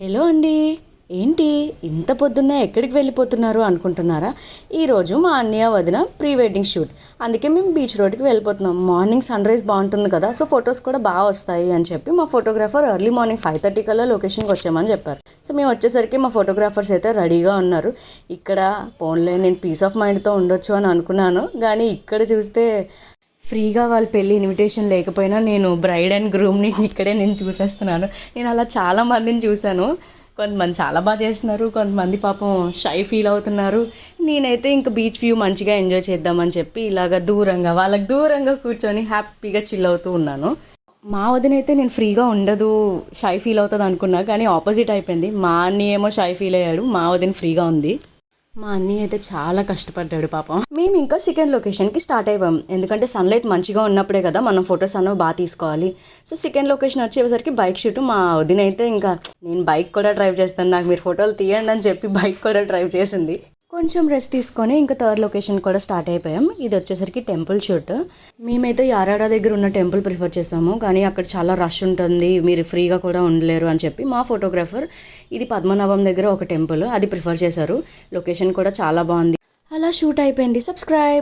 Hello అండి. ఏంటి ఇంత పొద్దున్నే ఎక్కడికి వెళ్ళిపోతున్నారు అనుకుంటున్నారా? ఈరోజు మా అన్నయ్య వదిన ప్రీ వెడ్డింగ్ షూట్, అందుకే మేము బీచ్ రోడ్కి వెళ్ళిపోతున్నాం. మార్నింగ్ సన్ రైజ్ బాగుంటుంది కదా, సో ఫొటోస్ కూడా బాగా వస్తాయి అని చెప్పి మా ఫోటోగ్రాఫర్ ఎర్లీ మార్నింగ్ 5:30 కల్లా లొకేషన్కి వచ్చామని చెప్పారు. సో మేము వచ్చేసరికి మా ఫోటోగ్రాఫర్స్ అయితే రెడీగా ఉన్నారు. ఇక్కడ పోన్లే నేను పీస్ ఆఫ్ మైండ్తో ఉండొచ్చు అని అనుకున్నాను, కానీ ఇక్కడ చూస్తే ఫ్రీగా వాళ్ళ పెళ్ళి ఇన్విటేషన్ లేకపోయినా నేను బ్రైడ్ అండ్ గ్రూమ్ని ఇక్కడే నేను చూసేస్తున్నాను. నేను అలా చాలా మందిని చూశాను. కొంతమంది చాలా బాగా చేస్తున్నారు, కొంతమంది పాపం షై ఫీల్ అవుతున్నారు. నేనైతే ఇంకా బీచ్ వ్యూ మంచిగా ఎంజాయ్ చేద్దామని చెప్పి ఇలాగ దూరంగా వాళ్ళకి దూరంగా కూర్చొని హ్యాపీగా చిల్ అవుతూ ఉన్నాను. మా వదినైతే నేను ఫ్రీగా ఉండదు, షై ఫీల్ అవుతుంది అనుకున్నా, కానీ ఆపోజిట్ అయిపోయింది. మా అన్నయ్య ఏమో షై ఫీల్ అయ్యాడు, మా వదిన ఫ్రీగా ఉంది. మా అన్నయ్య అయితే చాలా కష్టపడ్డాడు పాపం. మేము ఇంకా సెకండ్ లొకేషన్కి స్టార్ట్ అయిపోయాం, ఎందుకంటే సన్లైట్ మంచిగా ఉన్నప్పుడే కదా మనం ఫొటోస్ అన్నవి బాగా తీసుకోవాలి. సో సెకండ్ లొకేషన్ వచ్చేసరికి బైక్ షూట్. మా వదిన అయితే ఇంకా నేను బైక్ కూడా డ్రైవ్ చేస్తాను, నాకు మీరు ఫోటోలు తీయండి అని చెప్పి బైక్ కూడా డ్రైవ్ చేసింది. కొంచెం రెస్ట్ తీసుకొని ఇంకా థర్డ్ లొకేషన్ కూడా స్టార్ట్ అయిపోయాం. ఇది వచ్చేసరికి టెంపుల్ షూట్. మేమైతే యారాడ దగ్గర ఉన్న టెంపుల్ ప్రిఫర్ చేసాము, కానీ అక్కడ చాలా రష్ ఉంటుంది, మీరు ఫ్రీగా కూడా ఉండలేరు అని చెప్పి మా ఫోటోగ్రాఫర్ ఇది పద్మనాభం దగ్గర ఒక టెంపుల్ అది ప్రిఫర్ చేశారు. లొకేషన్ కూడా చాలా బాగుంది. అలా షూట్ అయిపోయింది. సబ్స్క్రైబ్.